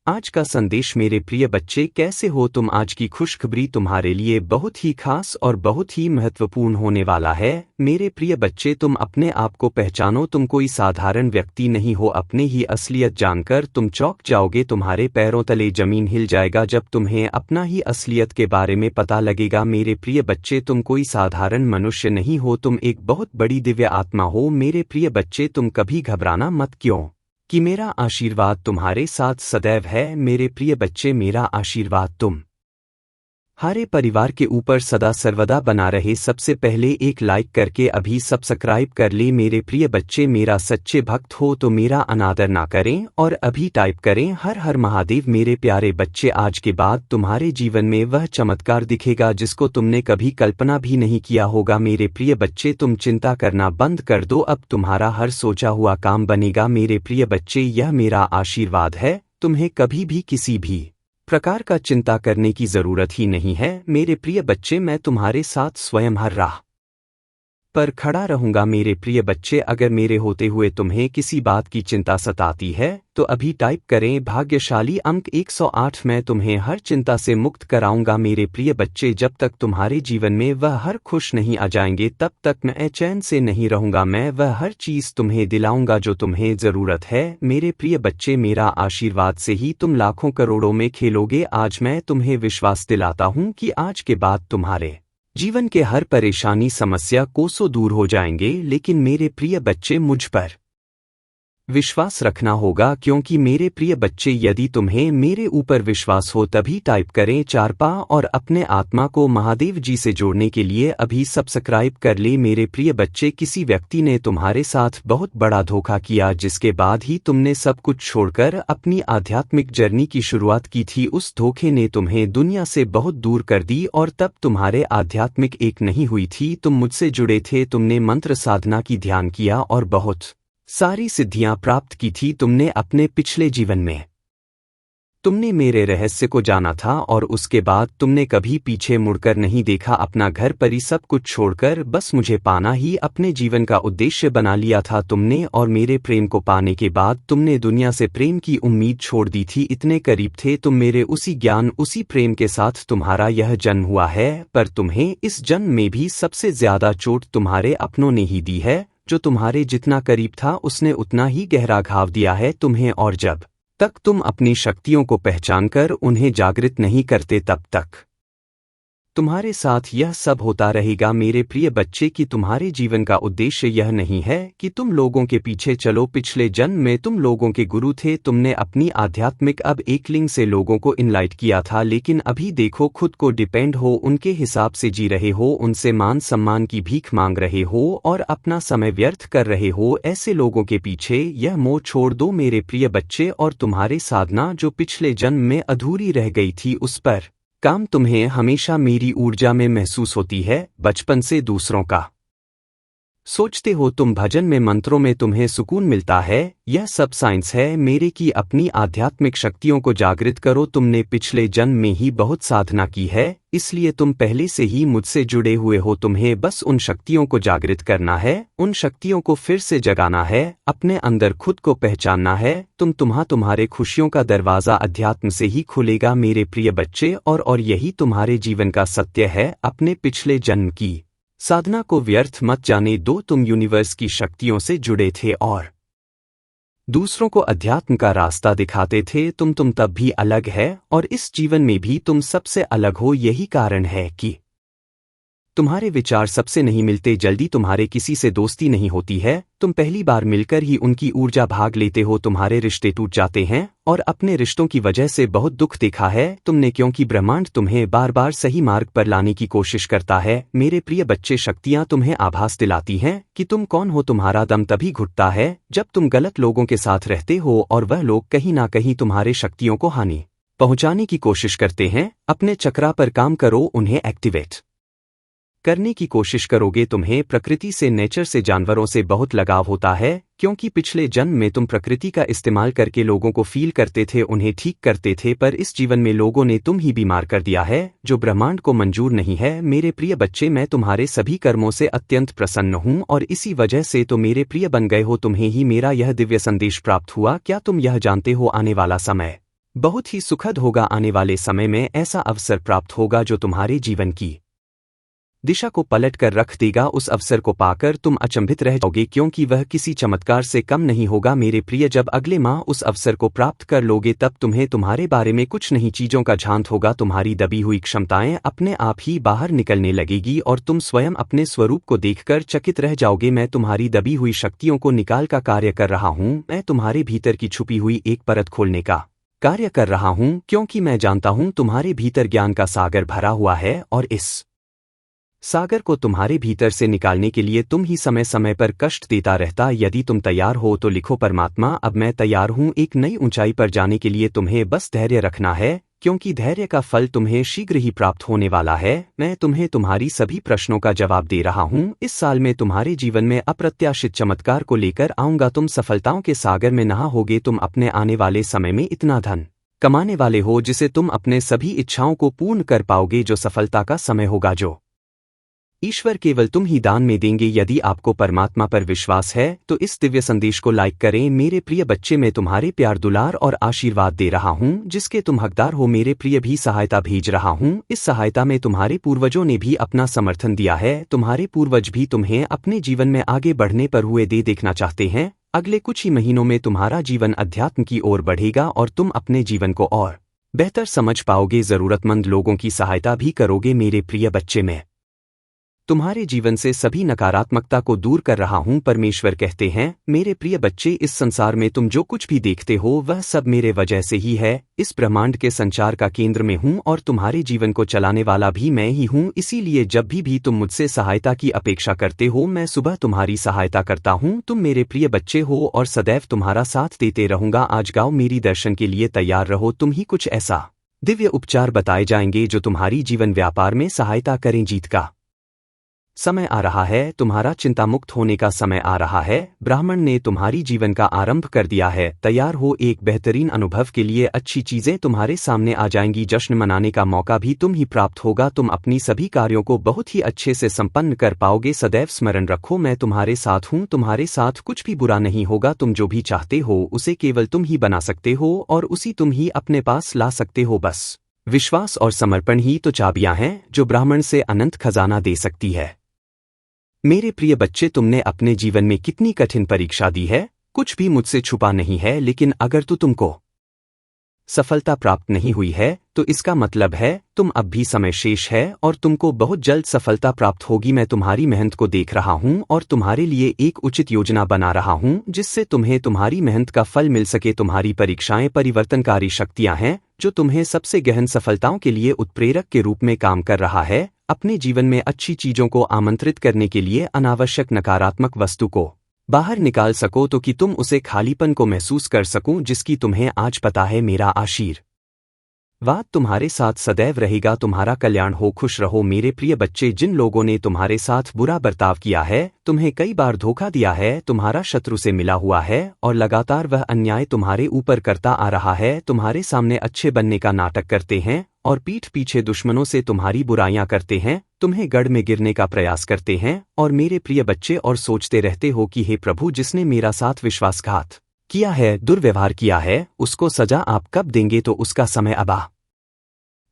आज का संदेश। मेरे प्रिय बच्चे, कैसे हो तुम? आज की खुशखबरी तुम्हारे लिए बहुत ही खास और बहुत ही महत्वपूर्ण होने वाला है। मेरे प्रिय बच्चे, तुम अपने आप को पहचानो। तुम कोई साधारण व्यक्ति नहीं हो। अपने ही असलियत जानकर तुम चौंक जाओगे। तुम्हारे पैरों तले जमीन हिल जाएगा जब तुम्हें अपना ही असलियत के बारे में पता लगेगा। मेरे प्रिय बच्चे, तुम कोई साधारण मनुष्य नहीं हो, तुम एक बहुत बड़ी दिव्य आत्मा हो। मेरे प्रिय बच्चे, तुम कभी घबराना मत, क्यों कि मेरा आशीर्वाद तुम्हारे साथ सदैव है। मेरे प्रिय बच्चे, मेरा आशीर्वाद तुम हरे परिवार के ऊपर सदा सर्वदा बना रहे। सबसे पहले एक लाइक करके अभी सब्सक्राइब कर ले। मेरे प्रिय बच्चे, मेरा सच्चे भक्त हो तो मेरा अनादर ना करें और अभी टाइप करें हर हर महादेव। मेरे प्यारे बच्चे, आज के बाद तुम्हारे जीवन में वह चमत्कार दिखेगा जिसको तुमने कभी कल्पना भी नहीं किया होगा। मेरे प्रिय बच्चे, तुम चिंता करना बंद कर दो, अब तुम्हारा हर सोचा हुआ काम बनेगा। मेरे प्रिय बच्चे, यह मेरा आशीर्वाद है। तुम्हें कभी भी किसी भी प्रकार का चिंता करने की जरूरत ही नहीं है। मेरे प्रिय बच्चे, मैं तुम्हारे साथ स्वयं हर राह पर खड़ा रहूंगा। मेरे प्रिय बच्चे, अगर मेरे होते हुए तुम्हें किसी बात की चिंता सताती है तो अभी टाइप करें भाग्यशाली अंक 108। मैं तुम्हें हर चिंता से मुक्त कराऊंगा। मेरे प्रिय बच्चे, जब तक तुम्हारे जीवन में वह हर खुश नहीं आ जाएंगे तब तक मैं चैन से नहीं रहूंगा। मैं वह हर चीज तुम्हें दिलाऊंगा जो तुम्हें जरूरत है। मेरे प्रिय बच्चे, मेरा आशीर्वाद से ही तुम लाखों करोड़ों में खेलोगे। आज मैं तुम्हें विश्वास दिलाता हूं कि आज के बाद तुम्हारे जीवन के हर परेशानी समस्या कोसों दूर हो जाएंगे। लेकिन मेरे प्रिय बच्चे, मुझ पर विश्वास रखना होगा, क्योंकि मेरे प्रिय बच्चे, यदि तुम्हें मेरे ऊपर विश्वास हो तभी टाइप करें 4 पा और अपने आत्मा को महादेव जी से जोड़ने के लिए अभी सब्सक्राइब कर ले। मेरे प्रिय बच्चे, किसी व्यक्ति ने तुम्हारे साथ बहुत बड़ा धोखा किया जिसके बाद ही तुमने सब कुछ छोड़कर अपनी आध्यात्मिक जर्नी की शुरुआत की थी। उस धोखे ने तुम्हें दुनिया से बहुत दूर कर दी और तब तुम्हारे आध्यात्मिक एक नहीं हुई थी। तुम मुझसे जुड़े थे, तुमने मंत्र साधना की, ध्यान किया और बहुत सारी सिद्धियां प्राप्त की थी। तुमने अपने पिछले जीवन में तुमने मेरे रहस्य को जाना था और उसके बाद तुमने कभी पीछे मुड़कर नहीं देखा। अपना घर परी सब कुछ छोड़कर बस मुझे पाना ही अपने जीवन का उद्देश्य बना लिया था तुमने। और मेरे प्रेम को पाने के बाद तुमने दुनिया से प्रेम की उम्मीद छोड़ दी थी। इतने करीब थे तुम मेरे, उसी ज्ञान उसी प्रेम के साथ तुम्हारा यह जन्म हुआ है। पर तुम्हें इस जन्म में भी सबसे ज्यादा चोट तुम्हारे अपनों ने ही दी है। जो तुम्हारे जितना करीब था उसने उतना ही गहरा घाव दिया है तुम्हें। और जब तक तुम अपनी शक्तियों को पहचानकर उन्हें जागृत नहीं करते तब तक तुम्हारे साथ यह सब होता रहेगा। मेरे प्रिय बच्चे, कि तुम्हारे जीवन का उद्देश्य यह नहीं है कि तुम लोगों के पीछे चलो। पिछले जन्म में तुम लोगों के गुरु थे, तुमने अपनी आध्यात्मिक अब एक लिंग से लोगों को इनलाइट किया था। लेकिन अभी देखो, खुद को डिपेंड हो, उनके हिसाब से जी रहे हो, उनसे मान सम्मान की भीख मांग रहे हो और अपना समय व्यर्थ कर रहे हो। ऐसे लोगों के पीछे यह मोह छोड़ दो मेरे प्रिय बच्चे, और तुम्हारी साधना जो पिछले जन्म में अधूरी रह गई थी उस पर काम तुम्हें हमेशा मेरी ऊर्जा में महसूस होती है। बचपन से दूसरों का सोचते हो तुम, भजन में मंत्रों में तुम्हें सुकून मिलता है। यह सब साइंस है मेरे की। अपनी आध्यात्मिक शक्तियों को जागृत करो। तुमने पिछले जन्म में ही बहुत साधना की है, इसलिए तुम पहले से ही मुझसे जुड़े हुए हो। तुम्हें बस उन शक्तियों को जागृत करना है, उन शक्तियों को फिर से जगाना है, अपने अंदर खुद को पहचानना है। तुम्हारे खुशियों का दरवाजा अध्यात्म से ही खुलेगा मेरे प्रिय बच्चे। और यही तुम्हारे जीवन का सत्य है। अपने पिछले जन्म की साधना को व्यर्थ मत जाने दो। तुम यूनिवर्स की शक्तियों से जुड़े थे और दूसरों को अध्यात्म का रास्ता दिखाते थे। तुम तब भी अलग है और इस जीवन में भी तुम सबसे अलग हो। यही कारण है कि तुम्हारे विचार सबसे नहीं मिलते, जल्दी तुम्हारे किसी से दोस्ती नहीं होती है। तुम पहली बार मिलकर ही उनकी ऊर्जा भाग लेते हो, तुम्हारे रिश्ते टूट जाते हैं और अपने रिश्तों की वजह से बहुत दुख देखा है तुमने, क्योंकि ब्रह्मांड तुम्हें बार बार सही मार्ग पर लाने की कोशिश करता है। मेरे प्रिय बच्चे, शक्तियां तुम्हें आभास दिलाती हैं कि तुम कौन हो। तुम्हारा दम तभी घुटता है जब तुम गलत लोगों के साथ रहते हो और वह लोग कहीं ना कहीं तुम्हारे शक्तियों को हानि पहुंचाने की कोशिश करते हैं। अपने चक्रा पर काम करो, उन्हें एक्टिवेट करने की कोशिश करोगे। तुम्हें प्रकृति से, नेचर से, जानवरों से बहुत लगाव होता है, क्योंकि पिछले जन्म में तुम प्रकृति का इस्तेमाल करके लोगों को फील करते थे, उन्हें ठीक करते थे। पर इस जीवन में लोगों ने तुम ही बीमार कर दिया है, जो ब्रह्मांड को मंजूर नहीं है। मेरे प्रिय बच्चे, मैं तुम्हारे सभी कर्मों से अत्यंत प्रसन्न हूं और इसी वजह से तो मेरे प्रिय बन गए हो। तुम्हें ही मेरा यह दिव्य संदेश प्राप्त हुआ। क्या तुम यह जानते हो, आने वाला समय बहुत ही सुखद होगा। आने वाले समय में ऐसा अवसर प्राप्त होगा जो तुम्हारे जीवन की दिशा को पलट कर रख देगा। उस अवसर को पाकर तुम अचंभित रह जाओगे, क्योंकि वह किसी चमत्कार से कम नहीं होगा। मेरे प्रिय, जब अगले माह उस अवसर को प्राप्त कर लोगे तब तुम्हें तुम्हारे बारे में कुछ नई चीजों का झांत होगा। तुम्हारी दबी हुई क्षमताएं अपने आप ही बाहर निकलने लगेगी और तुम स्वयं अपने स्वरूप को देखकर चकित रह जाओगे। मैं तुम्हारी दबी हुई शक्तियों को निकाल का कार्य कर रहा हूँ। मैं तुम्हारे भीतर की छुपी हुई एक परत खोलने का कार्य कर रहा हूँ, क्योंकि मैं जानता हूँ तुम्हारे भीतर ज्ञान का सागर भरा हुआ है और इस सागर को तुम्हारे भीतर से निकालने के लिए तुम ही समय समय पर कष्ट देता रहता। यदि तुम तैयार हो तो लिखो, परमात्मा अब मैं तैयार हूँ। एक नई ऊंचाई पर जाने के लिए तुम्हें बस धैर्य रखना है, क्योंकि धैर्य का फल तुम्हें शीघ्र ही प्राप्त होने वाला है। मैं तुम्हें तुम्हारी सभी प्रश्नों का जवाब दे रहा हूँ। इस साल में तुम्हारे जीवन में अप्रत्याशित चमत्कार को लेकर आऊंगा। तुम सफलताओं के सागर में नहाओगे। तुम अपने आने वाले समय में इतना धन कमाने वाले हो जिसे तुम अपने सभी इच्छाओं को पूर्ण कर पाओगे। जो सफलता का समय होगा जो ईश्वर केवल तुम ही दान में देंगे। यदि आपको परमात्मा पर विश्वास है तो इस दिव्य संदेश को लाइक करें। मेरे प्रिय बच्चे, मैं तुम्हारे प्यार, दुलार और आशीर्वाद दे रहा हूँ जिसके तुम हकदार हो। मेरे प्रिय, भी सहायता भेज रहा हूँ। इस सहायता में तुम्हारे पूर्वजों ने भी अपना समर्थन दिया है। तुम्हारे पूर्वज भी तुम्हें अपने जीवन में आगे बढ़ने पर हुए देखना चाहते हैं। अगले कुछ ही महीनों में तुम्हारा जीवन अध्यात्म की ओर बढ़ेगा और तुम अपने जीवन को और बेहतर समझ पाओगे। जरूरतमंद लोगों की सहायता भी करोगे। मेरे प्रिय बच्चे, मैं तुम्हारे जीवन से सभी नकारात्मकता को दूर कर रहा हूँ। परमेश्वर कहते हैं, मेरे प्रिय बच्चे, इस संसार में तुम जो कुछ भी देखते हो वह सब मेरे वजह से ही है। इस ब्रह्मांड के संचार का केंद्र में हूँ और तुम्हारे जीवन को चलाने वाला भी मैं ही हूँ। इसीलिए जब भी तुम मुझसे सहायता की अपेक्षा करते हो, मैं सुबह तुम्हारी सहायता करता हूँ। तुम मेरे प्रिय बच्चे हो और सदैव तुम्हारा साथ देते रहूंगा। आज गाओ, मेरी दर्शन के लिए तैयार रहो। तुम ही कुछ ऐसा दिव्य उपचार बताए जाएंगे जो तुम्हारी जीवन व्यापार में सहायता करें। जीत का समय आ रहा है। तुम्हारा चिंता मुक्त होने का समय आ रहा है। ब्राह्मण ने तुम्हारी जीवन का आरंभ कर दिया है। तैयार हो एक बेहतरीन अनुभव के लिए। अच्छी चीजें तुम्हारे सामने आ जाएंगी। जश्न मनाने का मौका भी तुम ही प्राप्त होगा। तुम अपनी सभी कार्यों को बहुत ही अच्छे से संपन्न कर पाओगे। सदैव स्मरण रखो, मैं तुम्हारे साथ हूँ। तुम्हारे साथ कुछ भी बुरा नहीं होगा। तुम जो भी चाहते हो उसे केवल तुम ही बना सकते हो और उसी तुम ही अपने पास ला सकते हो। बस विश्वास और समर्पण ही तो चाबियां हैं जो ब्राह्मण से अनंत खजाना दे सकती है। मेरे प्रिय बच्चे, तुमने अपने जीवन में कितनी कठिन परीक्षा दी है। कुछ भी मुझसे छुपा नहीं है, लेकिन अगर तुमको सफलता प्राप्त नहीं हुई है तो इसका मतलब है तुम अब भी समय शेष है और तुमको बहुत जल्द सफलता प्राप्त होगी। मैं तुम्हारी मेहनत को देख रहा हूँ और तुम्हारे लिए एक उचित योजना बना रहा हूँ जिससे तुम्हें तुम्हारी मेहनत का फल मिल सके। तुम्हारी परीक्षाएं परिवर्तनकारी शक्तियां हैं जो तुम्हें सबसे गहन सफलताओं के लिए उत्प्रेरक के रूप में काम कर रहा है। अपने जीवन में अच्छी चीजों को आमंत्रित करने के लिए अनावश्यक नकारात्मक वस्तु को बाहर निकाल सको तो कि तुम उसे खालीपन को महसूस कर सकूं जिसकी तुम्हें आज पता है। मेरा आशीर्वाद तुम्हारे साथ सदैव रहेगा। तुम्हारा कल्याण हो। खुश रहो। मेरे प्रिय बच्चे, जिन लोगों ने तुम्हारे साथ बुरा बर्ताव किया है, तुम्हें कई बार धोखा दिया है, तुम्हारा शत्रु से मिला हुआ है और लगातार वह अन्याय तुम्हारे ऊपर करता आ रहा है, तुम्हारे सामने अच्छे बनने का नाटक करते हैं और पीठ पीछे दुश्मनों से तुम्हारी बुराइयां करते हैं, तुम्हें गढ़ में गिरने का प्रयास करते हैं और मेरे प्रिय बच्चे और सोचते रहते हो कि हे प्रभु, जिसने मेरा साथ विश्वासघात किया है, दुर्व्यवहार किया है, उसको सजा आप कब देंगे। तो उसका समय अब आ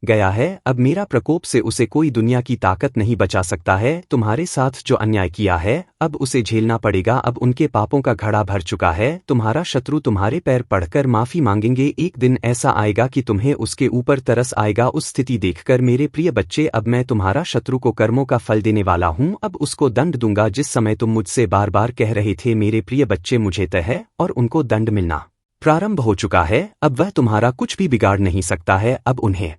गया है। अब मेरा प्रकोप से उसे कोई दुनिया की ताकत नहीं बचा सकता है। तुम्हारे साथ जो अन्याय किया है अब उसे झेलना पड़ेगा। अब उनके पापों का घड़ा भर चुका है। तुम्हारा शत्रु तुम्हारे पैर पड़कर माफी मांगेंगे। एक दिन ऐसा आएगा कि तुम्हें उसके ऊपर तरस आएगा। उस स्थिति देखकर मेरे प्रिय बच्चे, अब मैं तुम्हारा शत्रु को कर्मों का फल देने वाला हूँ। अब उसको दंड दूंगा। जिस समय तुम मुझसे बार बार कह रहे थे मेरे प्रिय बच्चे मुझे तय है और उनको दंड मिलना प्रारंभ हो चुका है। अब वह तुम्हारा कुछ भी बिगाड़ नहीं सकता है। अब उन्हें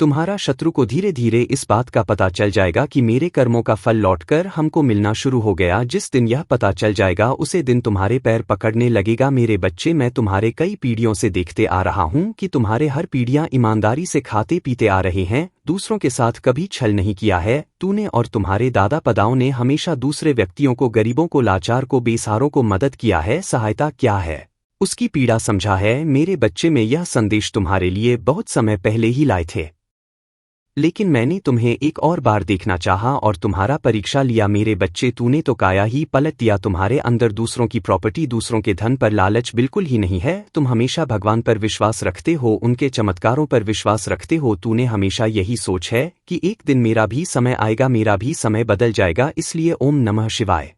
तुम्हारा शत्रु को धीरे धीरे इस बात का पता चल जाएगा कि मेरे कर्मों का फल लौटकर हमको मिलना शुरू हो गया। जिस दिन यह पता चल जाएगा उसे दिन तुम्हारे पैर पकड़ने लगेगा। मेरे बच्चे, मैं तुम्हारे कई पीढ़ियों से देखते आ रहा हूँ कि तुम्हारे हर पीढ़ियां ईमानदारी से खाते पीते आ रहे हैं, दूसरों के साथ कभी छल नहीं किया है। तूने और तुम्हारे दादा पदाओं ने हमेशा दूसरे व्यक्तियों को, गरीबों को, लाचार को, बेसहारों को मदद किया है। सहायता क्या है उसकी पीड़ा समझा है। मेरे बच्चे, में यह संदेश तुम्हारे लिए बहुत समय पहले ही लाए थे, लेकिन मैंने तुम्हें एक और बार देखना चाहा और तुम्हारा परीक्षा लिया मेरे बच्चे। तूने तो काया ही पलट दिया। तुम्हारे अंदर दूसरों की प्रॉपर्टी, दूसरों के धन पर लालच बिल्कुल ही नहीं है। तुम हमेशा भगवान पर विश्वास रखते हो, उनके चमत्कारों पर विश्वास रखते हो। तूने हमेशा यही सोच है कि एक दिन मेरा भी समय आएगा, मेरा भी समय बदल जाएगा। इसलिए ओम नमः शिवाय।